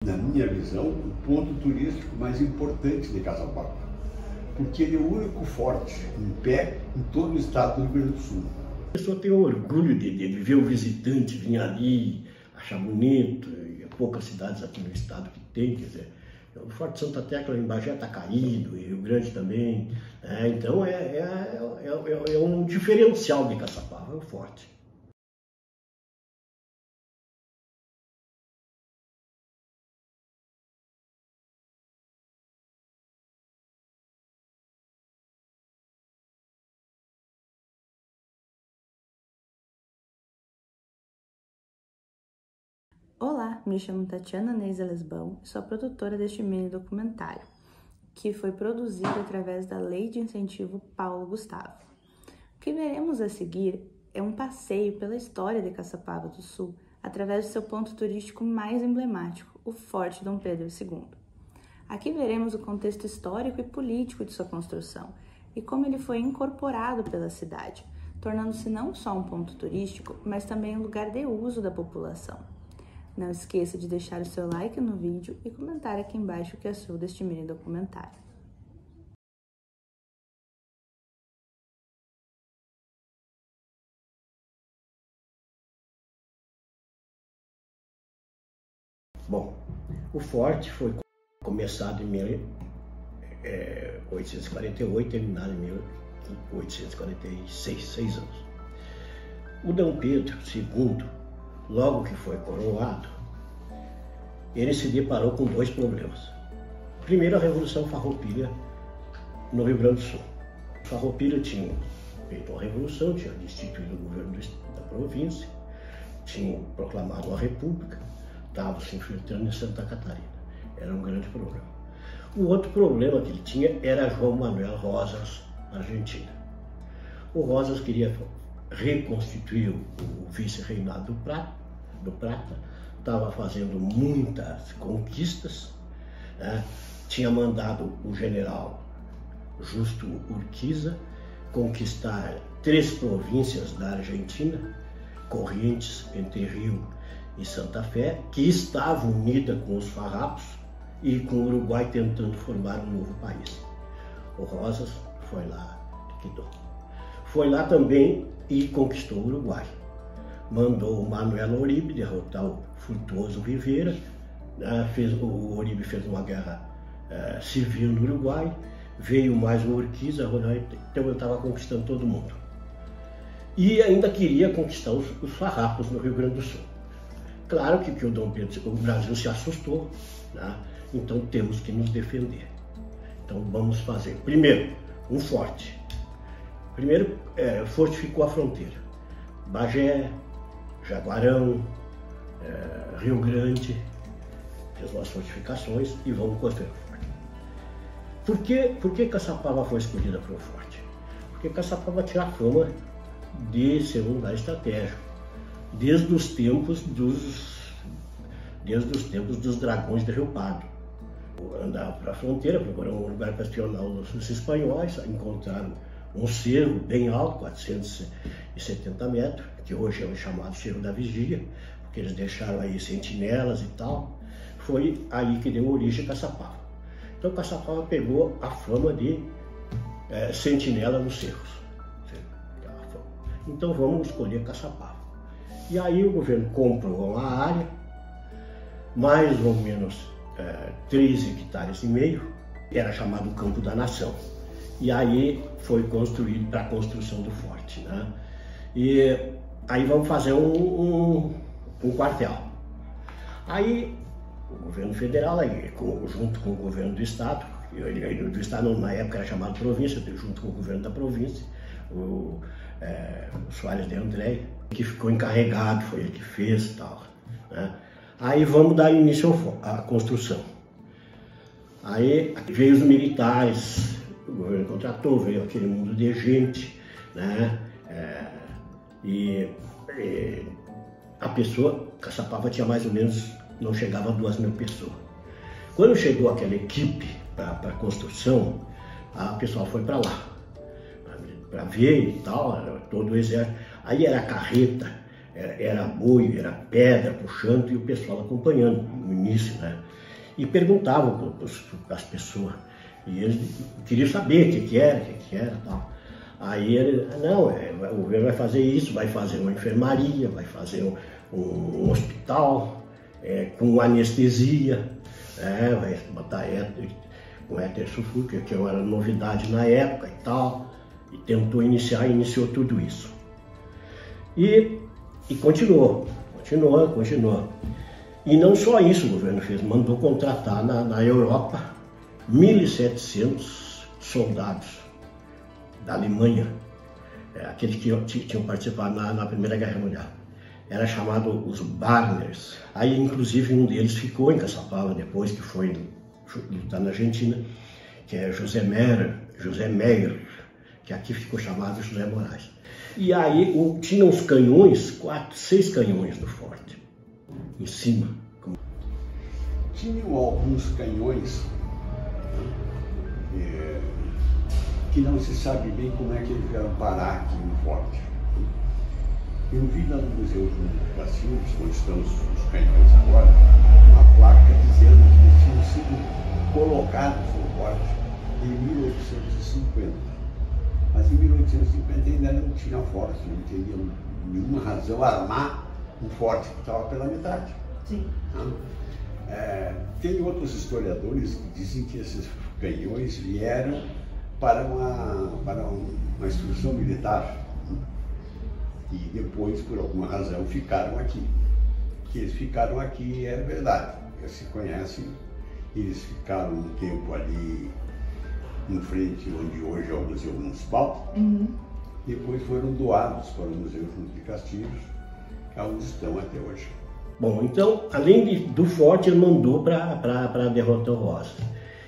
Na minha visão, o ponto turístico mais importante de Caçapava, porque ele é o único forte em pé em todo o estado do Rio Grande do Sul. A pessoa tem orgulho de ver o visitante vir ali, achar bonito, e poucas cidades aqui no estado que tem, quer dizer, o Forte Santa Tecla em Bagé está caído, e Rio Grande também, então é um diferencial de Caçapava, é o forte. Olá, me chamo Tatiana Neisa Lesbão e sou a produtora deste mini documentário, que foi produzido através da Lei de Incentivo Paulo Gustavo. O que veremos a seguir é um passeio pela história de Caçapava do Sul, através do seu ponto turístico mais emblemático, o Forte Dom Pedro II. Aqui veremos o contexto histórico e político de sua construção e como ele foi incorporado pela cidade, tornando-se não só um ponto turístico, mas também um lugar de uso da população. Não esqueça de deixar o seu like no vídeo e comentar aqui embaixo o que achou deste mini documentário. Bom, o forte foi começado em 1848, terminado em 1846, 6 anos. O Dom Pedro II, logo que foi coroado, ele se deparou com dois problemas. Primeiro, a Revolução Farroupilha no Rio Grande do Sul. Os Farroupilha tinham feito uma revolução, tinham destituído o governo da província, tinham proclamado uma república, estavam se infiltrando em Santa Catarina. Era um grande problema. O outro problema que ele tinha era João Manuel Rosas, Argentina. O Rosas queria reconstituir o vice-reinado do Prata, estava fazendo muitas conquistas, né? Tinha mandado o general Justo Urquiza conquistar 3 províncias da Argentina, Corrientes, Entre Rio e Santa Fé, que estavam unidas com os farrapos e com o Uruguai tentando formar um novo país. O Rosas foi lá, liquidou. Foi lá também e conquistou o Uruguai. Mandou o Manuel Oribe derrotar o Frutuoso Rivera, o Oribe fez uma guerra civil no Uruguai, veio mais o Urquiza, então ele estava conquistando todo mundo. E ainda queria conquistar os farrapos no Rio Grande do Sul. Claro que o Brasil se assustou, né? Então temos que nos defender. Então vamos fazer, primeiro, um forte. Primeiro, fortificou a fronteira. Bagé, Jaguarão, Rio Grande, fez umas fortificações e vamos construir o forte. Por que Caçapava foi escolhida para o forte? Porque Caçapava tinha a fama de ser um lugar estratégico, desde os tempos dos dragões de Rio Pardo. Andaram para a fronteira, procuraram um lugar para espionar os espanhóis, encontraram um cerro bem alto, 470 metros, que hoje é o chamado Cerro da Vigia, porque eles deixaram aí sentinelas e tal. Foi aí que deu origem a Caçapava. Então Caçapava pegou a fama de sentinela nos cerros. Então vamos escolher Caçapava. E aí o governo comprou uma área, mais ou menos 3,5 hectares, era chamado Campo da Nação. E aí foi construído para a construção do forte, né? E aí vamos fazer um quartel. Aí o governo federal, junto com o governo do estado, do estado na época era chamado província, junto com o governo da província, o Soares de André, que ficou encarregado, foi ele que fez e tal, né? Aí vamos dar início à construção. Aí veio os militares, o governo contratou, veio aquele mundo de gente, né? A pessoa, Caçapava tinha mais ou menos, não chegava a 2.000 pessoas. Quando chegou aquela equipe para a construção, o pessoal foi para lá, para ver e tal, todo o exército. Aí era carreta, era boi, era pedra puxando e o pessoal acompanhando no início, né? E perguntavam para as pessoas, e eles queriam saber o que era tal. Aí ele, não, o governo vai fazer isso, vai fazer uma enfermaria, vai fazer um hospital com anestesia, vai botar com éter sulfúrico, que era novidade na época e tal, e iniciou tudo isso. E continuou. E não só isso o governo fez, mandou contratar na Europa 1.700 soldados da Alemanha, aqueles que tinham participado na Primeira Guerra Mundial. Era chamado os Barners. Aí, inclusive, um deles ficou em Caçapava depois, que foi lutar na Argentina, que é José Meyer, que aqui ficou chamado José Moraes. E aí tinha uns canhões, 6 canhões no forte, em cima. Tinham alguns canhões que não se sabe bem como é que eles vieram parar aqui no forte. Eu vi lá no Museu de Castilhos, onde estão os canhões agora, uma placa dizendo que eles tinham sido colocados no forte em 1850. Mas em 1850 ainda não tinha forte, não teria nenhuma razão armar um forte que estava pela metade. Sim. Tem outros historiadores que dizem que esses canhões vieram para uma instrução militar e depois, por alguma razão, ficaram aqui. Que eles ficaram aqui é verdade, eles se conhecem, eles ficaram um tempo ali em frente onde hoje é o Museu Municipal, depois foram doados para o Museu de Castilhos, onde estão até hoje. Bom, então, além do forte, ele mandou para derrotar o Rosas.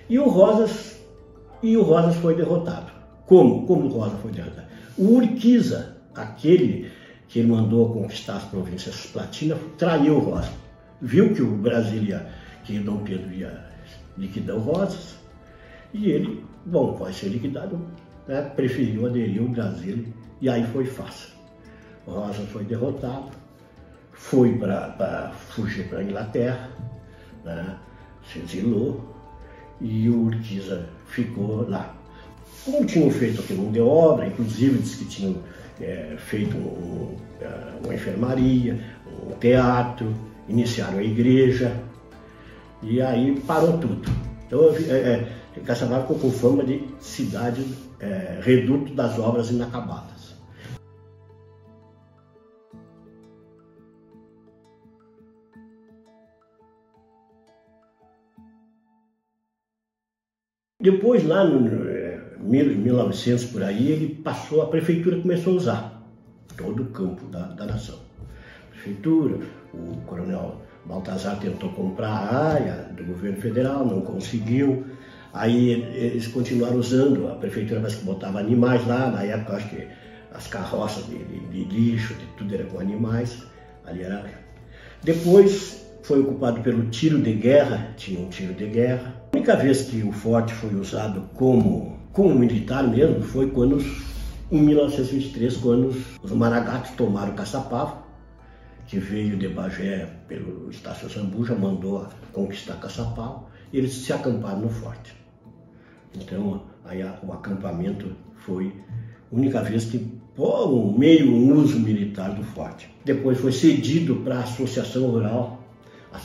E o Rosas foi derrotado. Como o Rosas foi derrotado? O Urquiza, aquele que ele mandou conquistar as províncias platinas, traiu o Rosas. Viu que o Brasil que Dom Pedro ia liquidar o Rosas, e ele, bom, pode ser liquidado, né? Preferiu aderir ao Brasil, e aí foi fácil. O Rosas foi derrotado, foi para fugir para a Inglaterra, né? Se exilou, e o Urquiza ficou lá. Como tinham feito aqui, não deu obra, inclusive disse que tinham feito uma enfermaria, um teatro, iniciaram a igreja, e aí parou tudo. Então, Caçapava ficou com fama de cidade reduto das obras inacabadas. Depois, lá no 1900, por aí, a prefeitura começou a usar todo o campo da nação. A prefeitura, o coronel Baltazar tentou comprar a área do governo federal, não conseguiu. Aí eles continuaram usando, a prefeitura parece que botava animais lá, na época acho que as carroças de lixo, de tudo era com animais. Ali era. Depois foi ocupado pelo tiro de guerra, tinha um tiro de guerra. A única vez que o forte foi usado como militar mesmo foi em 1923, quando os Maragatos tomaram Caçapava, que veio de Bagé pelo Estácio Zambuja, mandou conquistar Caçapava, e eles se acamparam no forte. Então, aí o acampamento foi a única vez que um uso militar do forte. Depois foi cedido para a Associação Rural. A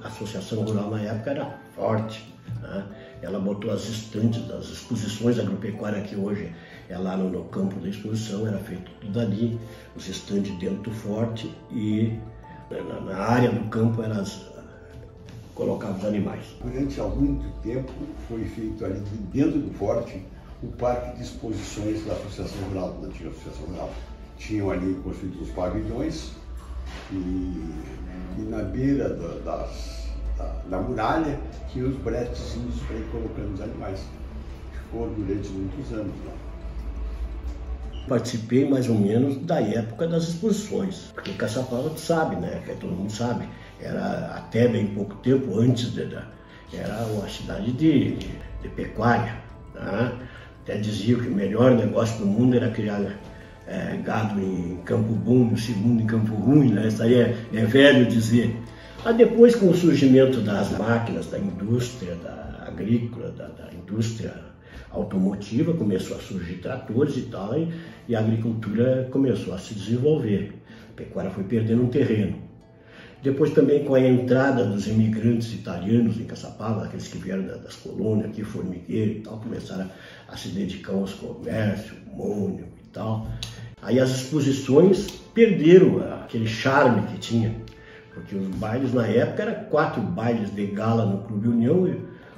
Associação Rural na época era forte, né? Ela botou as estantes das exposições agropecuárias, que hoje é lá no campo da exposição, era feito tudo ali, os estantes dentro do forte, e na área do campo colocavam os animais. Durante algum tempo foi feito ali dentro do forte o parque de exposições da Associação Rural, da antiga Associação Rural. Tinham ali construídos os pavilhões e na beira da muralha tinha os bretezinhos para ir colocando os animais. Ficou durante muitos anos lá. Participei mais ou menos da época das exposições, porque Caçapava, tu sabe, né? Que todo mundo sabe, era até bem pouco tempo antes era uma cidade de pecuária, né? Até dizia que o melhor negócio do mundo era criar gado em campo bom e o segundo em campo ruim, né? Isso aí é velho dizer. Mas depois, com o surgimento das máquinas, da indústria da agrícola, da indústria automotiva, começou a surgir tratores e tal, e a agricultura começou a se desenvolver. A pecuária foi perdendo um terreno. Depois também com a entrada dos imigrantes italianos em Caçapava, aqueles que vieram das colônias aqui, formigueiro e tal, começaram a se dedicar aos comércios, mônio e tal. Aí as exposições perderam aquele charme que tinha, porque os bailes na época eram 4 bailes de gala no Clube União,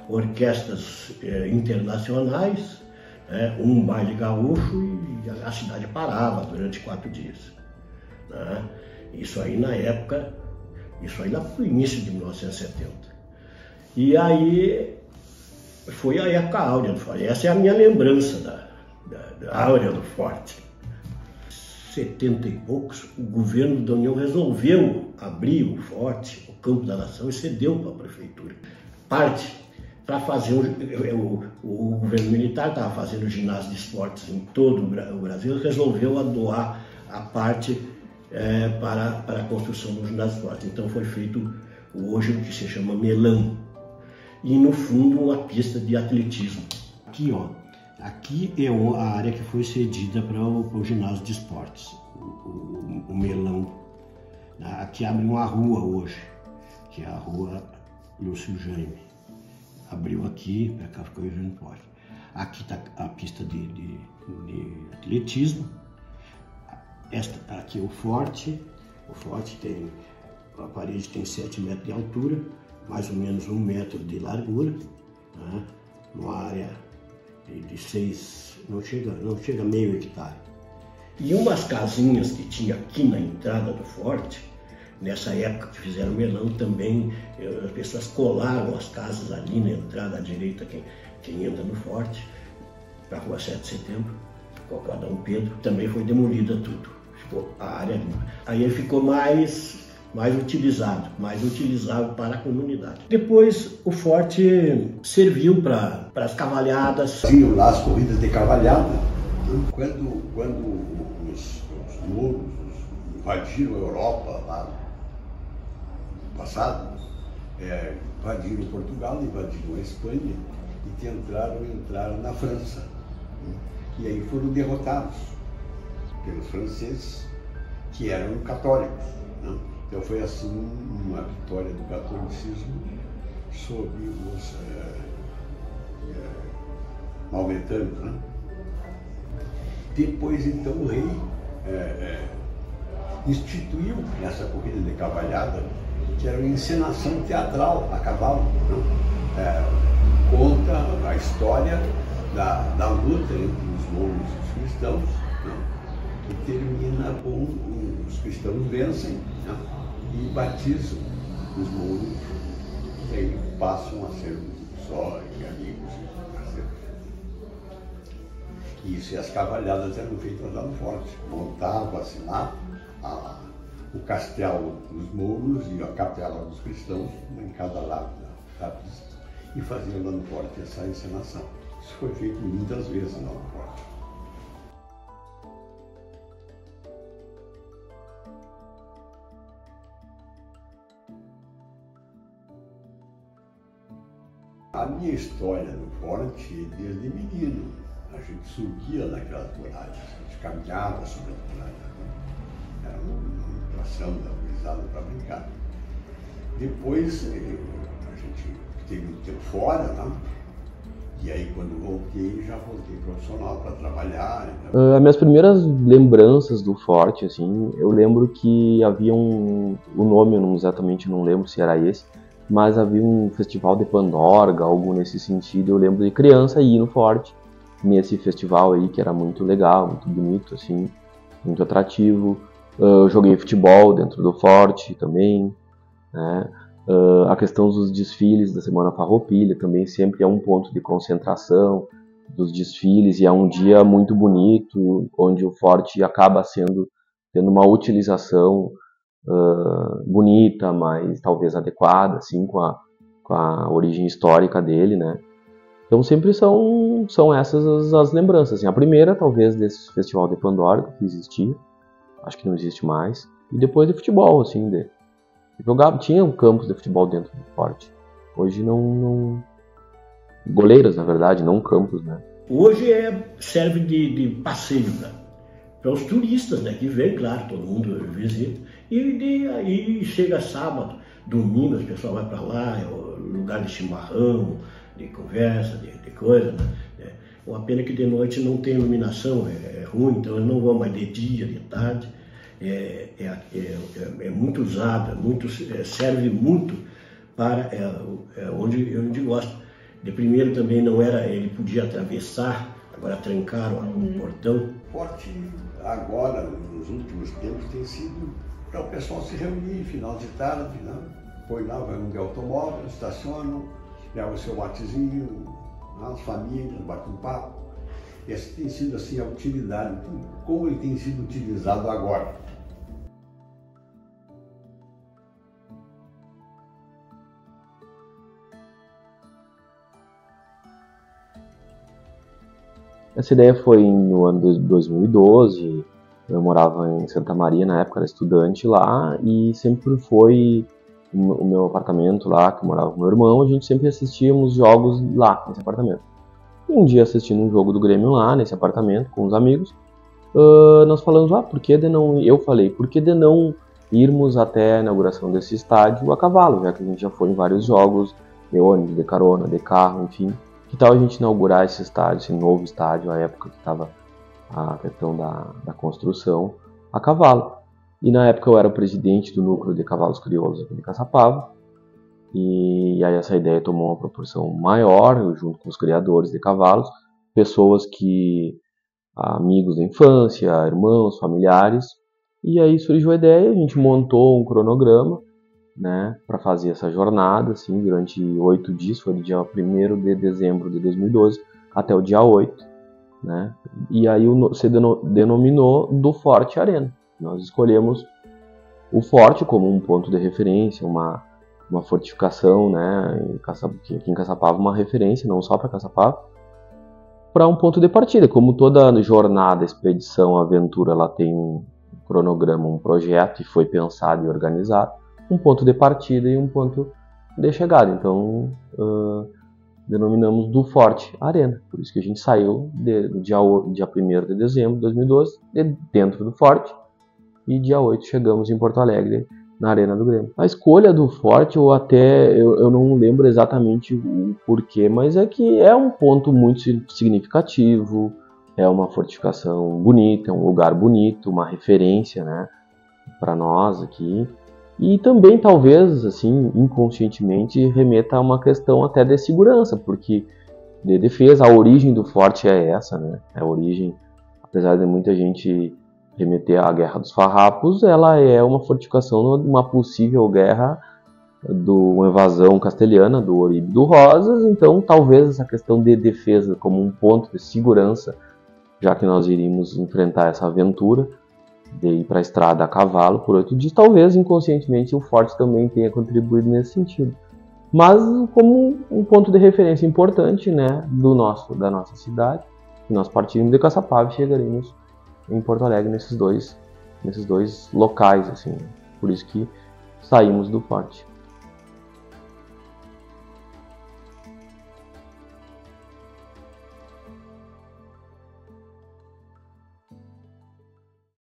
orquestras internacionais, um baile gaúcho e a cidade parava durante 4 dias. Né? Isso aí na época, isso aí lá no início de 1970. E aí foi a época áurea do Forte. Essa é a minha lembrança da áurea do Forte. 70 e poucos, o governo da União resolveu abrir o Forte, o Campo da Nação, e cedeu para a prefeitura. Parte para fazer o governo militar estava fazendo ginásio de esportes em todo o Brasil, resolveu doar a parte para a construção do ginásio de esportes. Então foi feito hoje o que se chama melão. E no fundo uma pista de atletismo. Aqui, ó, aqui é a área que foi cedida para o ginásio de esportes, o melão. Aqui abre uma rua hoje, que é a rua Lúcio Jaime. Abriu aqui, para cá ficou Eugênio Porte. Aqui está a pista de atletismo. Aqui é o Forte. O Forte tem, a parede tem 7 metros de altura, mais ou menos 1 metro de largura, né? Uma área de 6, não chega a meio hectare. E umas casinhas que tinha aqui na entrada do Forte, nessa época que fizeram melão também, as pessoas colaram as casas ali na entrada à direita, quem entra no Forte, para a rua 7 de Setembro, Cocó Dom Pedro, também foi demolida tudo. Ficou a área, aí ficou mais utilizado, mais utilizável para a comunidade. Depois o Forte serviu para as cavalhadas. Tinham lá as corridas de cavalhada. Quando os mouros invadiram a Europa lá no passado, invadiram Portugal, invadiram a Espanha e tentaram entrar na França. E aí foram derrotados pelos franceses, que eram católicos. Né? Então foi assim uma vitória do catolicismo sobre os maometanos. Né? Depois então o rei instituiu essa corrida de cavalhada, que era uma encenação teatral a cavalo. Né? Conta a história da luta entre os mouros e os cristãos, né? E termina com os cristãos vencem, né? E batizam os mouros, e aí passam a ser só e amigos e parceiros. Isso, e as cavalhadas eram feitas lá no Forte. Montava-se lá o castelo dos mouros e a capela dos cristãos em cada lado da pista, e faziam lá no Forte essa encenação. Isso foi feito muitas vezes lá no Forte. A minha história no Forte, desde menino, a gente subia naquelas muralhas, a gente caminhava sobre as muralhas, né? Era uma atração da gurizada para brincar. Depois, a gente teve um tempo fora, né? E aí, quando voltei, já voltei profissional para trabalhar. Né? As minhas primeiras lembranças do Forte, assim, eu lembro que havia o nome eu exatamente não lembro se era esse, mas havia um festival de Pandorga, algo nesse sentido. Eu lembro de criança ir no Forte, nesse festival aí, que era muito legal, muito bonito, assim, muito atrativo. Eu joguei futebol dentro do Forte também, né? A questão dos desfiles da Semana Farroupilha também sempre é um ponto de concentração dos desfiles, e é um dia muito bonito, onde o Forte acaba tendo uma utilização bonita, mas talvez adequada, assim, com a origem histórica dele, né? Então sempre são essas as lembranças. Assim, a primeira, talvez, desse festival de Pandorga, que existia, acho que não existe mais, e depois de futebol, assim, tinha um campus de futebol dentro do forte. Hoje não goleiras, na verdade, não campus, né? Hoje serve de passeio, né? Para os turistas, né, que vêm, claro, todo mundo visita. E aí chega sábado, domingo, as pessoas vão para lá, é o lugar de chimarrão, de conversa, de coisa, né? Uma pena que de noite não tem iluminação, é ruim, então eles não vão mais de dia, de tarde. É muito usado, serve muito para onde gosta. De primeiro também não era, ele podia atravessar, agora trancaram o portão. O forte agora, nos últimos tempos, tem sido para o pessoal se reunir, final de tarde, né? Põe lá, vai um automóvel, estaciona, leva o seu matezinho, as famílias, bate um papo. Essa tem sido assim a utilidade, como ele tem sido utilizado agora. Essa ideia foi no ano de 2012, eu morava em Santa Maria, na época era estudante lá, e sempre foi o meu apartamento lá, que eu morava com meu irmão, a gente sempre assistíamos jogos lá, nesse apartamento. E um dia assistindo um jogo do Grêmio lá, nesse apartamento, com os amigos, nós falamos, por que de não irmos até a inauguração desse estádio a cavalo, já que a gente já foi em vários jogos, de ônibus, de carona, de carro, enfim. Que tal a gente inaugurar esse estádio, esse novo estádio, a época que estava a questão da construção, a cavalo. E na época eu era o presidente do núcleo de cavalos crioulos aqui de Caçapava, e aí essa ideia tomou uma proporção maior, eu junto com os criadores de cavalos, pessoas amigos da infância, irmãos, familiares, e aí surgiu a ideia, a gente montou um cronograma, né, para fazer essa jornada, assim, durante 8 dias, foi do dia 1º de dezembro de 2012 até o dia 8, né, e aí se denominou do Forte Arena. Nós escolhemos o Forte como um ponto de referência, uma fortificação, né, aqui em Caçapava, uma referência, não só para Caçapava, para um ponto de partida. Como toda jornada, expedição, aventura, ela tem um cronograma, um projeto, e foi pensado e organizado, um ponto de partida e um ponto de chegada. Então, denominamos do Forte Arena. Por isso que a gente saiu do dia 1º de dezembro de 2012, dentro do Forte, e dia 8 chegamos em Porto Alegre, na Arena do Grêmio. A escolha do Forte, eu não lembro exatamente o porquê, mas é que é um ponto muito significativo, é uma fortificação bonita, é um lugar bonito, uma referência, né, para nós aqui. E também, talvez, assim, inconscientemente, remeta a uma questão até de segurança, porque de defesa, a origem do forte é essa, né? A origem, apesar de muita gente remeter à Guerra dos Farrapos, ela é uma fortificação de uma possível guerra, uma invasão castelhana, do Oribe do Rosas. Então, talvez essa questão de defesa como um ponto de segurança, já que nós iríamos enfrentar essa aventura, de ir para a estrada a cavalo por 8 dias, talvez inconscientemente o forte também tenha contribuído nesse sentido. Mas como um ponto de referência importante, né, da nossa cidade, nós partimos de Caçapava e chegaremos em Porto Alegre nesses dois locais, assim. Por isso que saímos do forte.